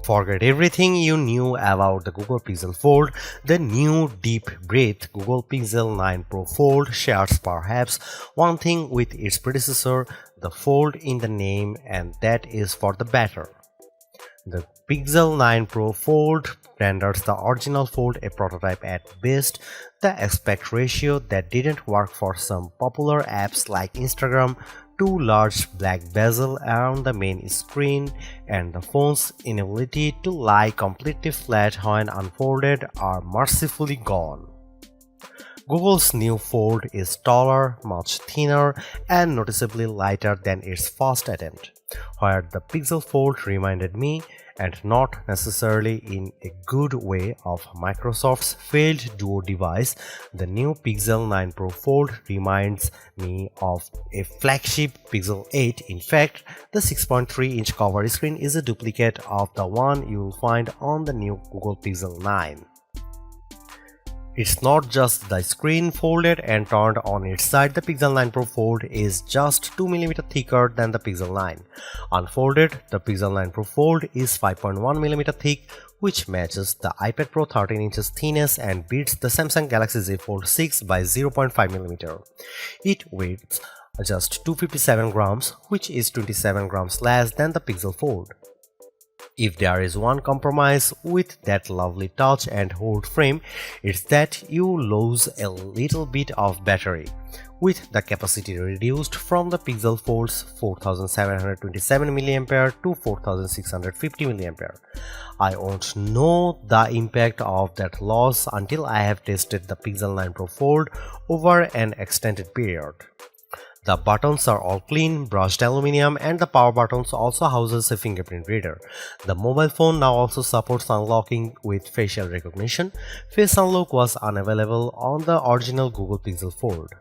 Forget everything you knew about the Google Pixel Fold. The new deep breath Google Pixel 9 Pro Fold shares perhaps one thing with its predecessor, the fold in the name, and that is for the better. The Pixel 9 Pro Fold renders the original Fold a prototype at best. The aspect ratio that didn't work for some popular apps like Instagram, two large black bezel around the main screen, and the phone's inability to lie completely flat when unfolded are mercifully gone. Google's new Fold is taller, much thinner, and noticeably lighter than its first attempt, where the Pixel Fold reminded me, and not necessarily in a good way, of Microsoft's failed Duo device. The new Pixel 9 Pro Fold reminds me of a flagship Pixel 8. In fact, the 6.3-inch cover screen is a duplicate of the one you'll find on the new Google Pixel 9. It's not just the screen folded and turned on its side. The Pixel 9 Pro Fold is just 2mm thicker than the Pixel 9. Unfolded, the Pixel 9 Pro Fold is 5.1mm thick, which matches the iPad Pro 13 inches thickness and beats the Samsung Galaxy Z Fold 6 by 0.5mm. It weighs just 257 grams, which is 27 grams less than the Pixel Fold. If there is one compromise with that lovely touch and hold frame, it's that you lose a little bit of battery, with the capacity reduced from the Pixel Fold's 4727 mAh to 4650 mAh. I won't know the impact of that loss until I have tested the Pixel 9 Pro Fold over an extended period. The buttons are all clean, brushed aluminum, and the power buttons also houses a fingerprint reader. The mobile phone now also supports unlocking with facial recognition. Face unlock was unavailable on the original Google Pixel Fold.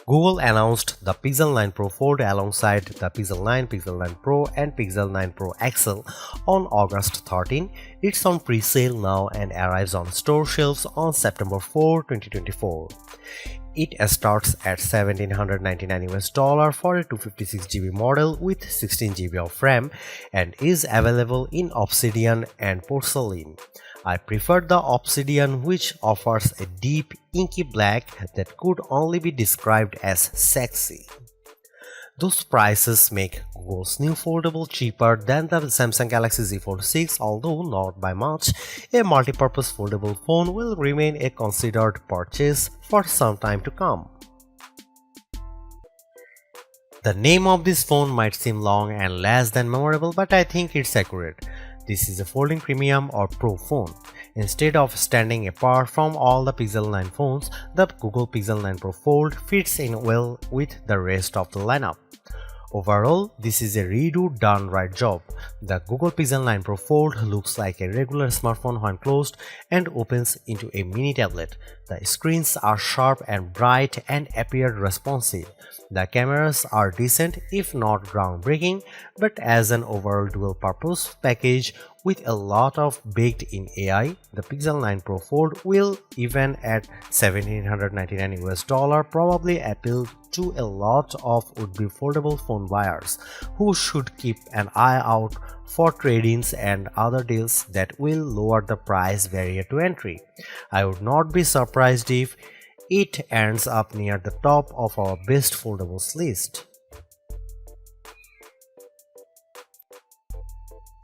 Google announced the Pixel 9 Pro Fold alongside the Pixel 9, Pixel 9 Pro, and Pixel 9 Pro XL on August 13. It's on pre-sale now and arrives on store shelves on September 4, 2024. It starts at $1,799 for a 256GB model with 16GB of RAM and is available in Obsidian and Porcelain. I prefer the Obsidian, which offers a deep, inky black that could only be described as sexy. Those prices make Google's new foldable cheaper than the Samsung Galaxy Z Fold 6, although not by much. A multi-purpose foldable phone will remain a considered purchase for some time to come. The name of this phone might seem long and less than memorable, but I think it's accurate. This is a folding premium or pro phone. Instead of standing apart from all the Pixel 9 phones, the Google Pixel 9 Pro Fold fits in well with the rest of the lineup. Overall, this is a redo done right job. The Google Pixel 9 Pro Fold looks like a regular smartphone when closed and opens into a mini tablet. The screens are sharp and bright and appear responsive. The cameras are decent if not groundbreaking, but as an overall dual-purpose package with a lot of baked-in AI, the Pixel 9 Pro Fold will, even at $1,799, probably appeal to a lot of would-be foldable phone buyers who should keep an eye out for trade-ins and other deals that will lower the price barrier to entry. I would not be surprised if it ends up near the top of our best foldables list.